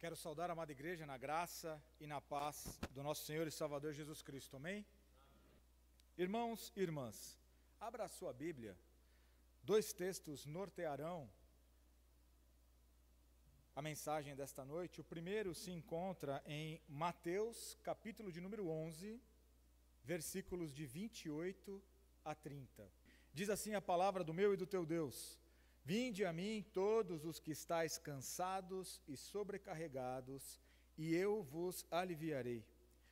Quero saudar a amada igreja na graça e na paz do nosso Senhor e Salvador Jesus Cristo, amém? Irmãos e irmãs, abra a sua Bíblia, dois textos nortearão a mensagem desta noite. O primeiro se encontra em Mateus, capítulo de número 11, versículos de 28 a 30. Diz assim a palavra do meu e do teu Deus: Vinde a mim todos os que estáis cansados e sobrecarregados, e eu vos aliviarei.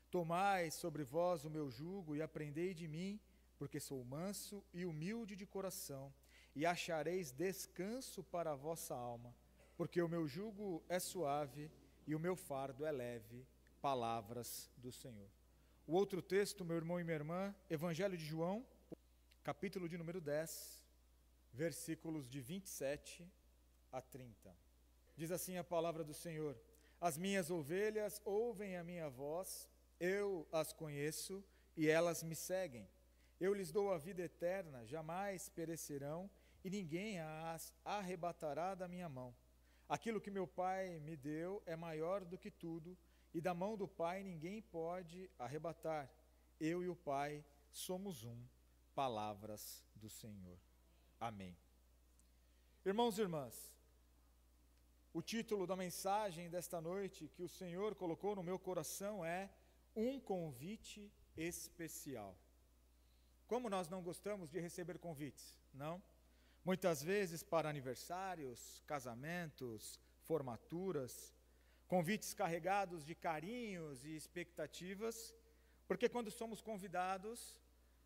Tomai sobre vós o meu jugo e aprendei de mim, porque sou manso e humilde de coração, e achareis descanso para a vossa alma, porque o meu jugo é suave e o meu fardo é leve. Palavras do Senhor. O outro texto, meu irmão e minha irmã, Evangelho de João, capítulo de número 10, versículos de 27 a 30. Diz assim a palavra do Senhor: As minhas ovelhas ouvem a minha voz, eu as conheço e elas me seguem. Eu lhes dou a vida eterna, jamais perecerão e ninguém as arrebatará da minha mão. Aquilo que meu Pai me deu é maior do que tudo, e da mão do Pai ninguém pode arrebatar. Eu e o Pai somos um. Palavras do Senhor. Amém. Irmãos e irmãs, o título da mensagem desta noite que o Senhor colocou no meu coração é Um Convite Especial. Como nós não gostamos de receber convites, não? Muitas vezes para aniversários, casamentos, formaturas, convites carregados de carinhos e expectativas, porque quando somos convidados,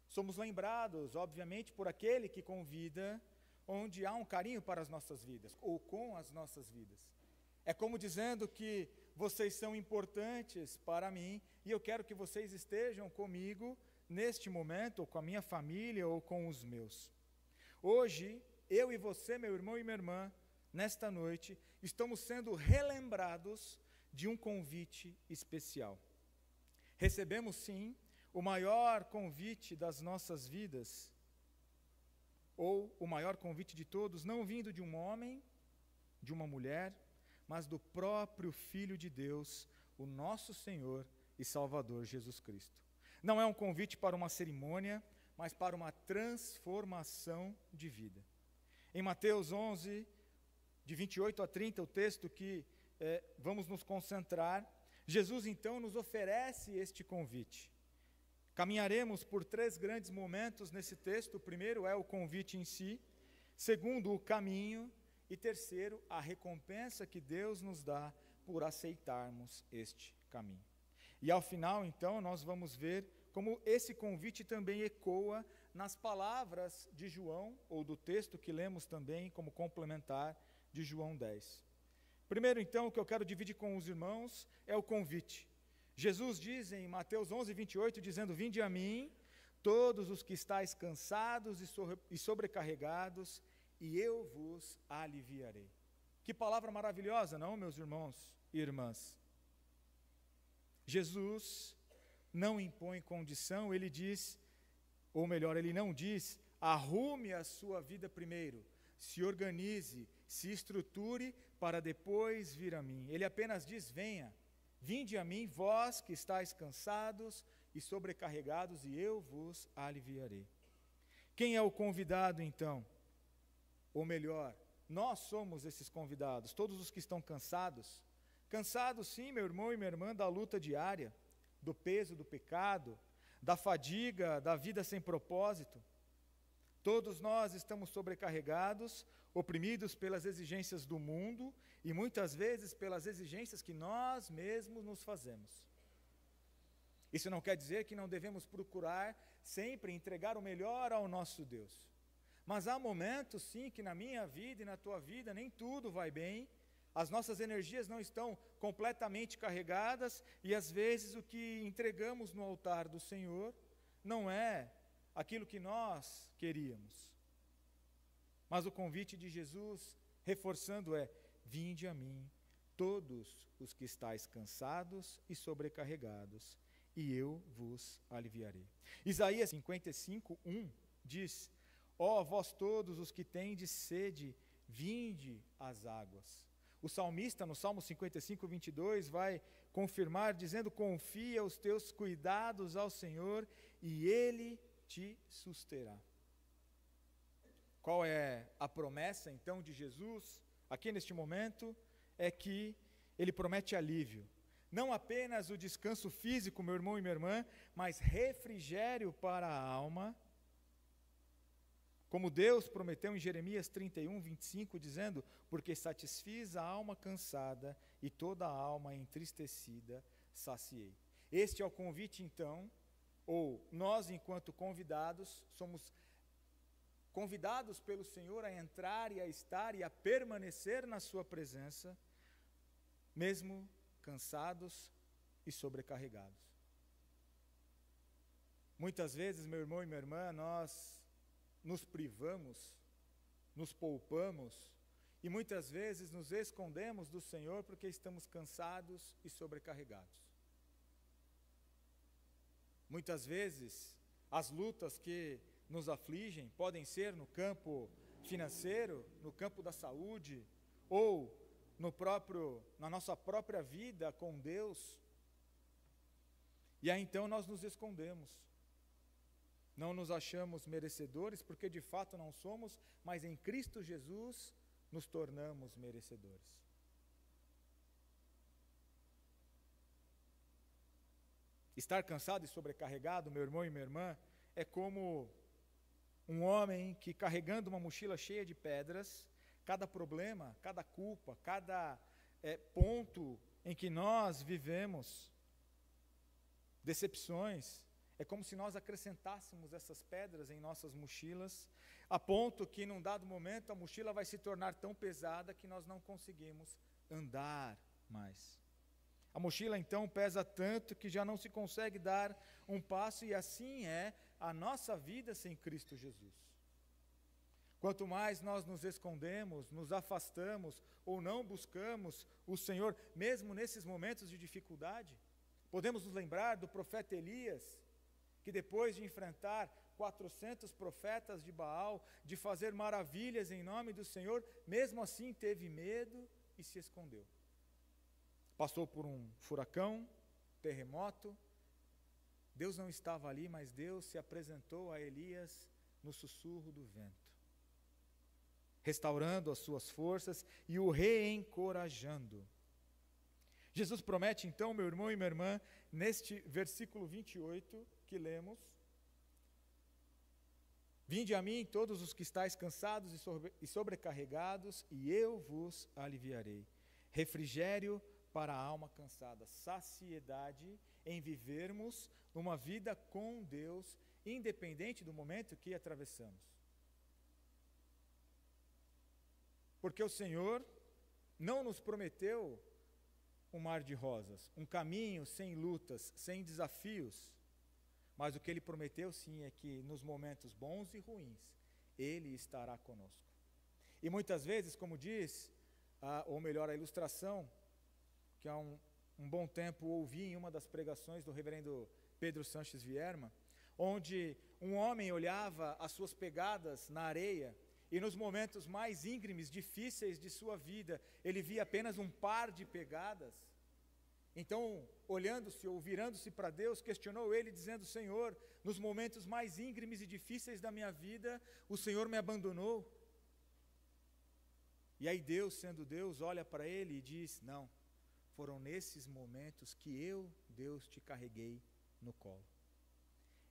somos lembrados, obviamente, por aquele que convida, onde há um carinho para as nossas vidas, ou com as nossas vidas. É como dizendo que vocês são importantes para mim, e eu quero que vocês estejam comigo neste momento, ou com a minha família, ou com os meus. Hoje, eu e você, meu irmão e minha irmã, nesta noite, estamos sendo relembrados de um convite especial. Recebemos, sim, o maior convite das nossas vidas, ou o maior convite de todos, não vindo de um homem, de uma mulher, mas do próprio Filho de Deus, o nosso Senhor e Salvador Jesus Cristo. Não é um convite para uma cerimônia, mas para uma transformação de vida. Em Mateus 11, de 28 a 30, o texto que vamos nos concentrar, Jesus então nos oferece este convite. Caminharemos por três grandes momentos nesse texto. O primeiro é o convite em si, segundo, o caminho, e terceiro, a recompensa que Deus nos dá por aceitarmos este caminho. E ao final, então, nós vamos ver como esse convite também ecoa nas palavras de João, ou do texto que lemos também como complementar de João 10. Primeiro, então, o que eu quero dividir com os irmãos é o convite. Jesus diz em Mateus 11, 28, dizendo: Vinde a mim, todos os que estáis cansados e sobrecarregados, e eu vos aliviarei. Que palavra maravilhosa, não, meus irmãos e irmãs? Jesus não impõe condição, ele diz, ou melhor, ele não diz: arrume a sua vida primeiro, se organize, se estruture para depois vir a mim. Ele apenas diz: venha. Vinde a mim, vós que estáis cansados e sobrecarregados, e eu vos aliviarei. Quem é o convidado, então? Ou melhor, nós somos esses convidados, todos os que estão cansados. Cansados, sim, meu irmão e minha irmã, da luta diária, do peso do pecado, da fadiga, da vida sem propósito. Todos nós estamos sobrecarregados, oprimidos pelas exigências do mundo e muitas vezes pelas exigências que nós mesmos nos fazemos. Isso não quer dizer que não devemos procurar sempre entregar o melhor ao nosso Deus. Mas há momentos, sim, que na minha vida e na tua vida nem tudo vai bem, as nossas energias não estão completamente carregadas e às vezes o que entregamos no altar do Senhor não é aquilo que nós queríamos. Mas o convite de Jesus, reforçando, é: vinde a mim, todos os que estáis cansados e sobrecarregados, e eu vos aliviarei. Isaías 55, 1 diz: ó vós todos os que tendes sede, vinde às águas. O salmista, no Salmo 55, 22, vai confirmar, dizendo: confia os teus cuidados ao Senhor e Ele te susterá. Qual é a promessa, então, de Jesus, aqui neste momento? É que Ele promete alívio. Não apenas o descanso físico, meu irmão e minha irmã, mas refrigério para a alma, como Deus prometeu em Jeremias 31, 25, dizendo: porque satisfiz a alma cansada e toda a alma entristecida saciei. Este é o convite, então, ou nós, enquanto convidados, somos convidados pelo Senhor a entrar e a estar e a permanecer na sua presença, mesmo cansados e sobrecarregados. Muitas vezes, meu irmão e minha irmã, nós nos privamos, nos poupamos e muitas vezes nos escondemos do Senhor porque estamos cansados e sobrecarregados. Muitas vezes, as lutas que nos afligem podem ser no campo financeiro, no campo da saúde, ou na nossa própria vida com Deus. E aí então nós nos escondemos. Não nos achamos merecedores, porque de fato não somos, mas em Cristo Jesus nos tornamos merecedores. Estar cansado e sobrecarregado, meu irmão e minha irmã, é como um homem que, carregando uma mochila cheia de pedras, cada problema, cada culpa, cada ponto em que nós vivemos, decepções, é como se nós acrescentássemos essas pedras em nossas mochilas, a ponto que, num dado momento, a mochila vai se tornar tão pesada que nós não conseguimos andar mais. A mochila, então, pesa tanto que já não se consegue dar um passo, e assim é a nossa vida sem Cristo Jesus. Quanto mais nós nos escondemos, nos afastamos ou não buscamos o Senhor, mesmo nesses momentos de dificuldade, podemos nos lembrar do profeta Elias, que depois de enfrentar 400 profetas de Baal, de fazer maravilhas em nome do Senhor, mesmo assim teve medo e se escondeu. Passou por um furacão, terremoto. Deus não estava ali, mas Deus se apresentou a Elias no sussurro do vento, restaurando as suas forças e o reencorajando. Jesus promete então, meu irmão e minha irmã, neste versículo 28 que lemos: vinde a mim todos os que estáis cansados e sobrecarregados, e eu vos aliviarei. Refrigério para a alma cansada, saciedade em vivermos uma vida com Deus, independente do momento que atravessamos. Porque o Senhor não nos prometeu um mar de rosas, um caminho sem lutas, sem desafios, mas o que Ele prometeu sim é que nos momentos bons e ruins, Ele estará conosco. E muitas vezes, como diz, ou melhor, a ilustração, que há um bom tempo ouvi em uma das pregações do reverendo Pedro Sanches Vierma, onde um homem olhava as suas pegadas na areia e nos momentos mais íngremes, difíceis de sua vida, ele via apenas um par de pegadas. Então, olhando-se ou virando-se para Deus, questionou ele, dizendo: Senhor, nos momentos mais íngremes e difíceis da minha vida, o Senhor me abandonou. E aí Deus, sendo Deus, olha para ele e diz: não, foram nesses momentos que eu, Deus, te carreguei no colo.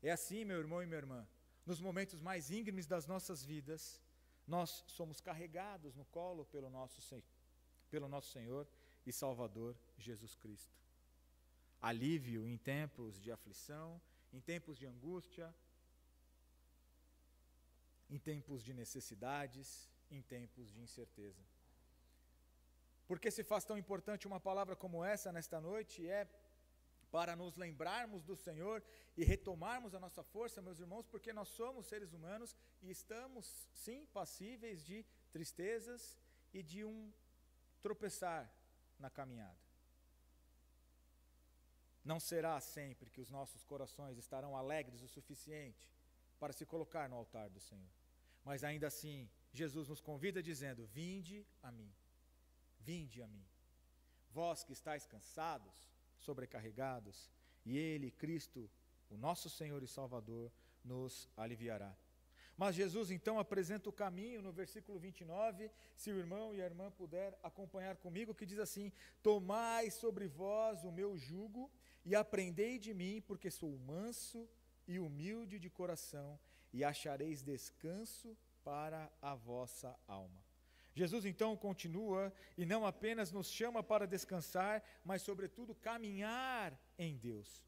É assim, meu irmão e minha irmã, nos momentos mais íngremes das nossas vidas, nós somos carregados no colo pelo nosso Senhor e Salvador Jesus Cristo. Alívio em tempos de aflição, em tempos de angústia, em tempos de necessidades, em tempos de incerteza. Por que se faz tão importante uma palavra como essa nesta noite? É para nos lembrarmos do Senhor e retomarmos a nossa força, meus irmãos, porque nós somos seres humanos e estamos, sim, passíveis de tristezas e de um tropeçar na caminhada. Não será sempre que os nossos corações estarão alegres o suficiente para se colocar no altar do Senhor. Mas ainda assim, Jesus nos convida dizendo: vinde a mim. Vinde a mim, vós que estáis cansados, sobrecarregados, e Ele, Cristo, o nosso Senhor e Salvador, nos aliviará. Mas Jesus então apresenta o caminho no versículo 29, se o irmão e a irmã puder acompanhar comigo, que diz assim: tomai sobre vós o meu jugo e aprendei de mim, porque sou manso e humilde de coração, e achareis descanso para a vossa alma. Jesus então continua e não apenas nos chama para descansar, mas sobretudo caminhar em Deus.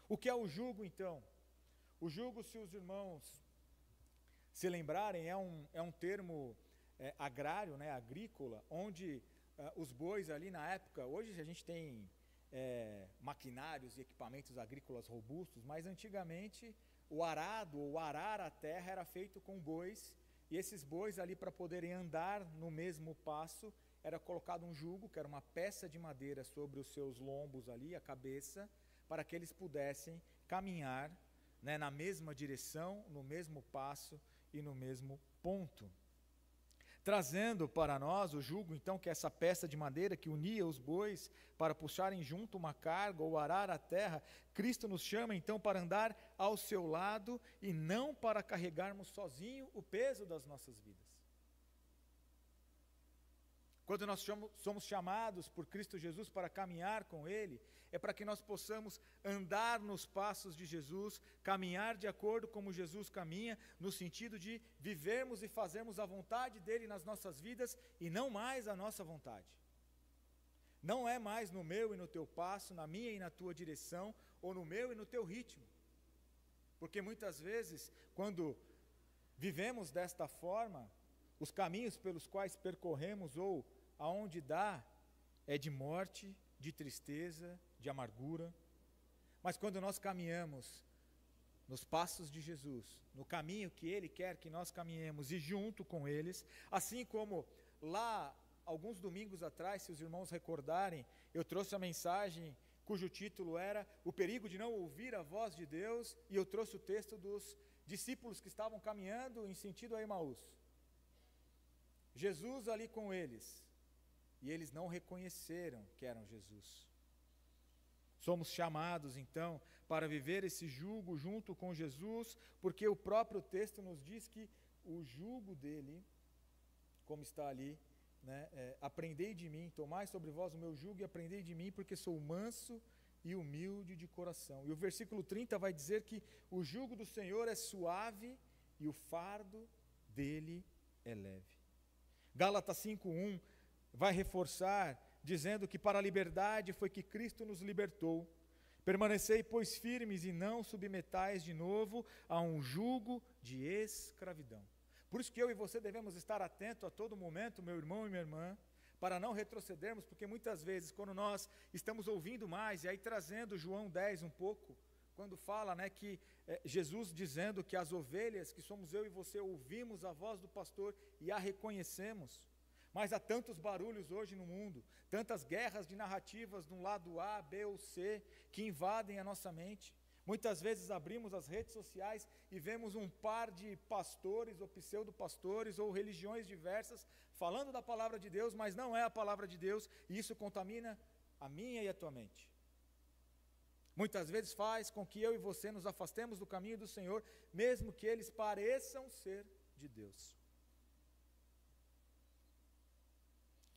O que é o jugo então? O jugo, se os irmãos se lembrarem, é um termo agrário, agrícola, onde os bois ali na época, hoje a gente tem maquinários e equipamentos agrícolas robustos, mas antigamente o arado ou arar a terra era feito com bois, e esses bois ali, para poderem andar no mesmo passo, era colocado um jugo, que era uma peça de madeira sobre os seus lombos ali, a cabeça, para que eles pudessem caminhar na mesma direção, no mesmo passo e no mesmo ponto. Trazendo para nós o jugo, então, que é essa peça de madeira que unia os bois para puxarem junto uma carga ou arar a terra, Cristo nos chama então para andar ao seu lado e não para carregarmos sozinho o peso das nossas vidas. Quando nós somos chamados por Cristo Jesus para caminhar com Ele, é para que nós possamos andar nos passos de Jesus, caminhar de acordo como Jesus caminha, no sentido de vivermos e fazermos a vontade dEle nas nossas vidas e não mais a nossa vontade. Não é mais no meu e no teu passo, na minha e na tua direção, ou no meu e no teu ritmo. Porque muitas vezes, quando vivemos desta forma, os caminhos pelos quais percorremos ou aonde dá é de morte, de tristeza, de amargura. Mas quando nós caminhamos nos passos de Jesus, no caminho que Ele quer que nós caminhemos e junto com eles, assim como lá alguns domingos atrás, se os irmãos recordarem, eu trouxe a mensagem cujo título era O Perigo de Não Ouvir a Voz de Deus, e eu trouxe o texto dos discípulos que estavam caminhando em sentido a Emaús. Jesus ali com eles, e eles não reconheceram que eram Jesus. Somos chamados então para viver esse jugo junto com Jesus, porque o próprio texto nos diz que o jugo dele, como está ali, aprendei de mim, tomai sobre vós o meu jugo e aprendei de mim, porque sou manso e humilde de coração. E o versículo 30 vai dizer que o jugo do Senhor é suave e o fardo dele é leve. Gálatas 5:1 vai reforçar, dizendo que para a liberdade foi que Cristo nos libertou. Permanecei, pois, firmes e não submetais de novo a um jugo de escravidão. Por isso que eu e você devemos estar atentos a todo momento, meu irmão e minha irmã, para não retrocedermos, porque muitas vezes quando nós estamos ouvindo mais, e aí trazendo João 10 um pouco, quando fala que Jesus dizendo que as ovelhas, que somos eu e você, ouvimos a voz do pastor e a reconhecemos. Mas há tantos barulhos hoje no mundo, tantas guerras de narrativas de um lado A, B ou C, que invadem a nossa mente. Muitas vezes abrimos as redes sociais e vemos um par de pastores ou pseudo-pastores ou religiões diversas falando da palavra de Deus, mas não é a palavra de Deus, e isso contamina a minha e a tua mente. Muitas vezes faz com que eu e você nos afastemos do caminho do Senhor, mesmo que eles pareçam ser de Deus.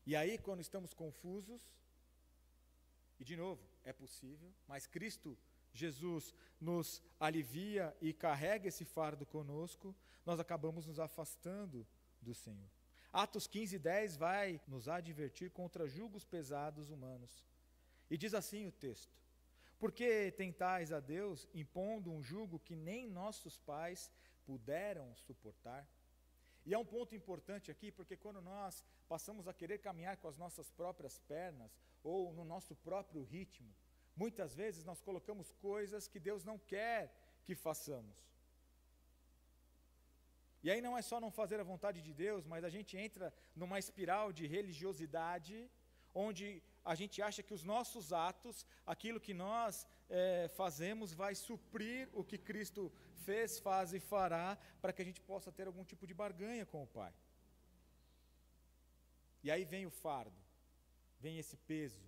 E aí, quando estamos confusos, e de novo, é possível, mas Cristo Jesus nos alivia e carrega esse fardo conosco, nós acabamos nos afastando do Senhor. Atos 15:10 vai nos advertir contra julgos pesados humanos. E diz assim o texto: porque tentais a Deus impondo um jugo que nem nossos pais puderam suportar? E é um ponto importante aqui, porque quando nós passamos a querer caminhar com as nossas próprias pernas, ou no nosso próprio ritmo, muitas vezes nós colocamos coisas que Deus não quer que façamos. E aí não é só não fazer a vontade de Deus, mas a gente entra numa espiral de religiosidade, onde a gente acha que os nossos atos, aquilo que nós fazemos, vai suprir o que Cristo fez, faz e fará, para que a gente possa ter algum tipo de barganha com o Pai. E aí vem o fardo. vem esse peso,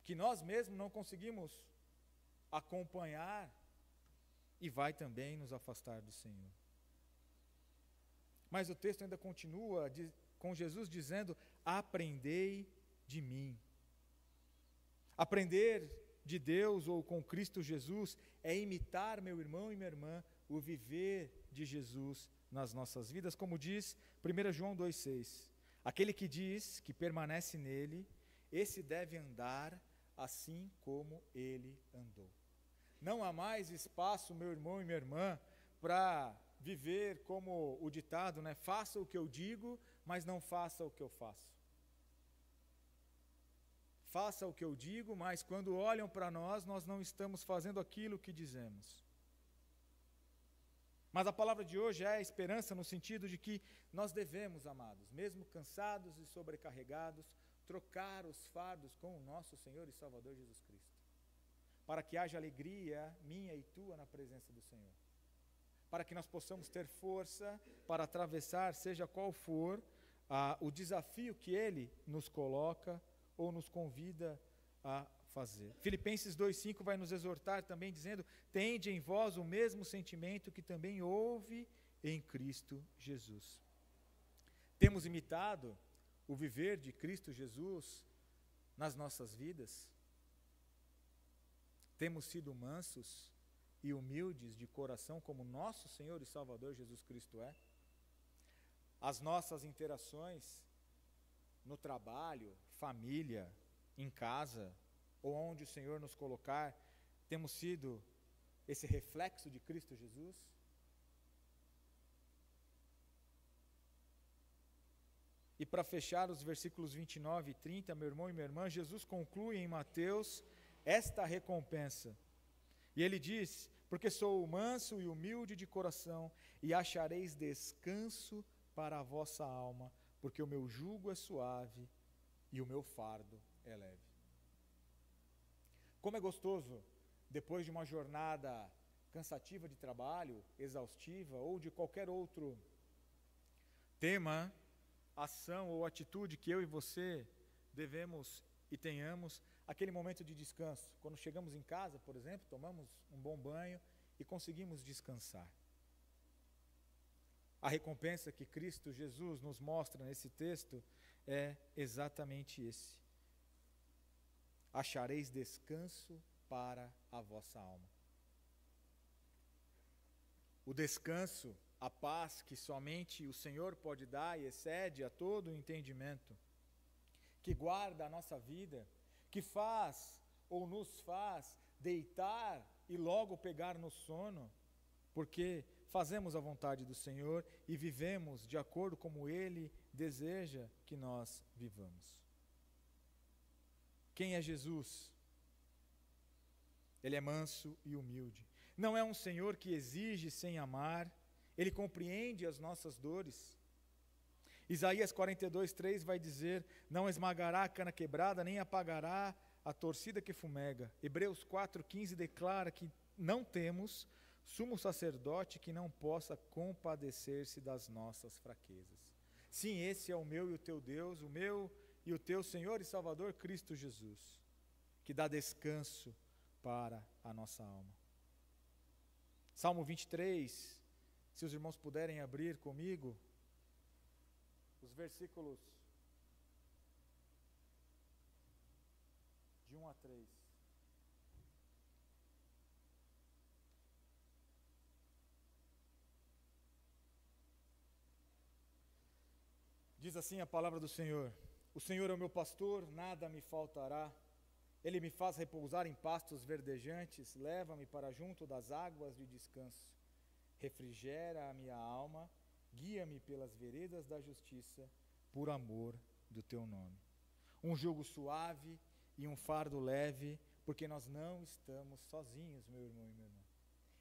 que nós mesmos não conseguimos acompanhar e vai também nos afastar do Senhor. Mas o texto ainda continua com Jesus dizendo: aprendei de mim. Aprender de Deus ou com Cristo Jesus é imitar, meu irmão e minha irmã, o viver de Jesus nas nossas vidas, como diz 1 João 2,6. Aquele que diz que permanece nele, esse deve andar assim como ele andou. Não há mais espaço, meu irmão e minha irmã, para viver como o ditado, né? Faça o que eu digo, mas não faça o que eu faço. Faça o que eu digo, mas quando olham para nós, nós não estamos fazendo aquilo que dizemos. Mas a palavra de hoje é a esperança no sentido de que nós devemos, amados, mesmo cansados e sobrecarregados, trocar os fardos com o nosso Senhor e Salvador Jesus Cristo, para que haja alegria minha e tua na presença do Senhor, para que nós possamos ter força para atravessar, seja qual for o desafio que Ele nos coloca ou nos convida a fazer. Filipenses 2,5 vai nos exortar também dizendo: tende em vós o mesmo sentimento que também houve em Cristo Jesus. Temos imitado o viver de Cristo Jesus nas nossas vidas? Temos sido mansos e humildes de coração como nosso Senhor e Salvador Jesus Cristo é? As nossas interações no trabalho, família, em casa, ou onde o Senhor nos colocar, temos sido esse reflexo de Cristo Jesus? E para fechar os versículos 29 e 30, meu irmão e minha irmã, Jesus conclui em Mateus esta recompensa. E ele diz: porque sou manso e humilde de coração, e achareis descanso para a vossa alma, porque o meu jugo é suave e o meu fardo é leve. Como é gostoso, depois de uma jornada cansativa de trabalho, exaustiva, ou de qualquer outro tema, ação ou atitude que eu e você devemos e tenhamos, aquele momento de descanso. Quando chegamos em casa, por exemplo, tomamos um bom banho e conseguimos descansar. A recompensa que Cristo Jesus nos mostra nesse texto é exatamente esse: achareis descanso para a vossa alma. O descanso, a paz que somente o Senhor pode dar e excede a todo o entendimento, que guarda a nossa vida, que faz ou nos faz deitar e logo pegar no sono, porque fazemos a vontade do Senhor e vivemos de acordo como Ele deseja que nós vivamos. Quem é Jesus? Ele é manso e humilde. Não é um Senhor que exige sem amar, Ele compreende as nossas dores. Isaías 42:3 vai dizer: não esmagará a cana quebrada, nem apagará a torcida que fumega. Hebreus 4:15 declara que não temos sumo sacerdote que não possa compadecer-se das nossas fraquezas. Sim, esse é o meu e o teu Deus, o meu e o teu Senhor e Salvador Cristo Jesus, que dá descanso para a nossa alma. Salmo 23, se os irmãos puderem abrir comigo, os versículos de 1 a 3. Diz assim a palavra do Senhor: o Senhor é o meu pastor, nada me faltará. Ele me faz repousar em pastos verdejantes, leva-me para junto das águas de descanso. Refrigera a minha alma, guia-me pelas veredas da justiça, por amor do teu nome. Um jugo suave e um fardo leve, porque nós não estamos sozinhos, meu irmão e minha irmã.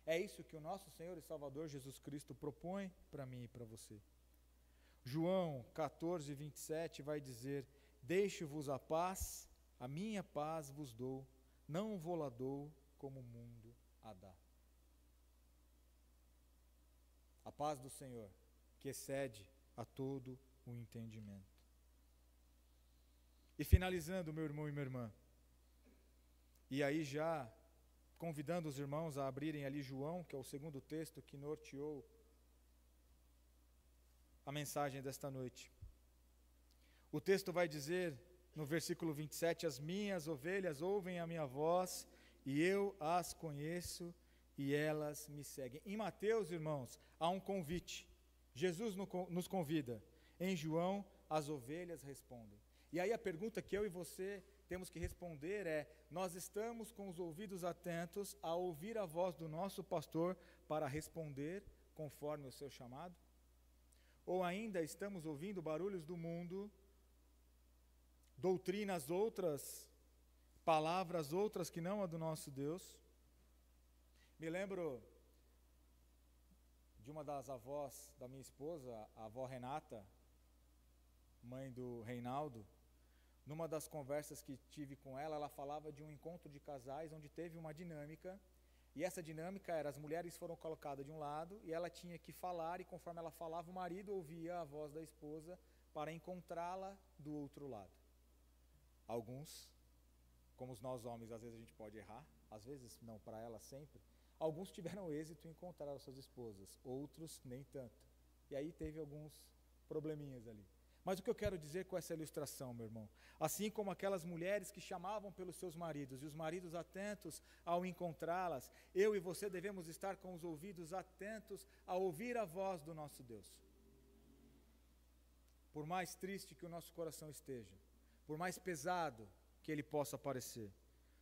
É isso que o nosso Senhor e Salvador Jesus Cristo propõe para mim e para você. João 14:27 vai dizer: deixo-vos a paz, a minha paz vos dou, não vou-la dou como o mundo a dá. A paz do Senhor, que excede a todo o entendimento. E finalizando, meu irmão e minha irmã, e aí já convidando os irmãos a abrirem ali João, que é o segundo texto que norteou a mensagem desta noite. O texto vai dizer, no versículo 27, as minhas ovelhas ouvem a minha voz, e eu as conheço, e elas me seguem. Em Mateus, irmãos, há um convite. Jesus nos convida. Em João, as ovelhas respondem. E aí a pergunta que eu e você temos que responder é: nós estamos com os ouvidos atentos a ouvir a voz do nosso pastor para responder conforme o seu chamado? Ou ainda estamos ouvindo barulhos do mundo, doutrinas outras, palavras outras que não a do nosso Deus? Me lembro de uma das avós da minha esposa, a avó Renata, mãe do Reinaldo. Numa das conversas que tive com ela, ela falava de um encontro de casais onde teve uma dinâmica, e essa dinâmica era: as mulheres foram colocadas de um lado e ela tinha que falar, e conforme ela falava, o marido ouvia a voz da esposa para encontrá-la do outro lado. Alguns, como nós homens, às vezes a gente pode errar, às vezes não, para ela sempre. Alguns tiveram êxito em encontrar as suas esposas, outros nem tanto. E aí teve alguns probleminhas ali. Mas o que eu quero dizer com essa ilustração, meu irmão? Assim como aquelas mulheres que chamavam pelos seus maridos, e os maridos atentos ao encontrá-las, eu e você devemos estar com os ouvidos atentos a ouvir a voz do nosso Deus. Por mais triste que o nosso coração esteja, por mais pesado que ele possa parecer,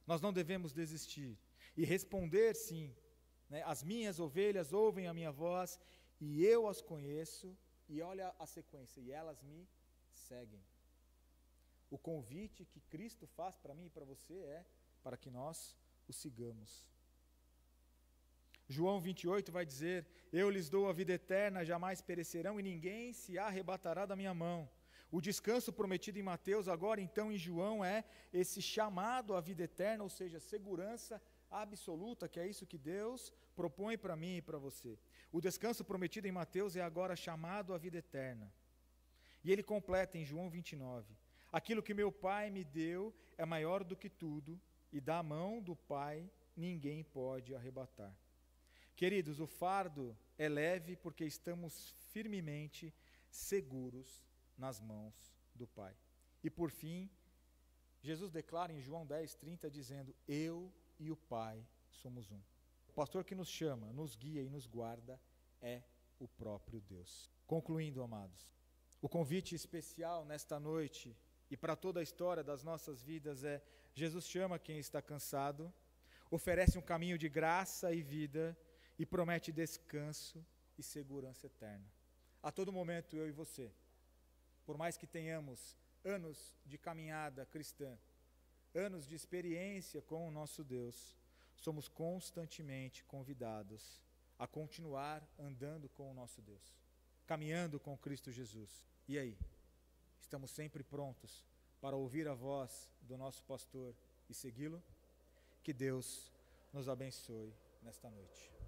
nós não devemos desistir e responder sim, né? As minhas ovelhas ouvem a minha voz e eu as conheço. E olha a sequência: e elas me seguem. O convite que Cristo faz para mim e para você é para que nós o sigamos. João 28 vai dizer: eu lhes dou a vida eterna, jamais perecerão e ninguém se arrebatará da minha mão. O descanso prometido em Mateus, agora então em João, é esse chamado à vida eterna, ou seja, segurança absoluta, que é isso que Deus propõe para mim e para você. O descanso prometido em Mateus é agora chamado à vida eterna. E ele completa em João 29. Aquilo que meu Pai me deu é maior do que tudo, e da mão do Pai ninguém pode arrebatar. Queridos, o fardo é leve porque estamos firmemente seguros nas mãos do Pai. E por fim, Jesus declara em João 10:30, dizendo: eu e o Pai somos um. O pastor que nos chama, nos guia e nos guarda é o próprio Deus. Concluindo, amados, o convite especial nesta noite e para toda a história das nossas vidas é: Jesus chama quem está cansado, oferece um caminho de graça e vida e promete descanso e segurança eterna. A todo momento, eu e você, por mais que tenhamos anos de caminhada cristã, anos de experiência com o nosso Deus, somos constantemente convidados a continuar andando com o nosso Deus, caminhando com Cristo Jesus. E aí? Estamos sempre prontos para ouvir a voz do nosso pastor e segui-lo? Que Deus nos abençoe nesta noite.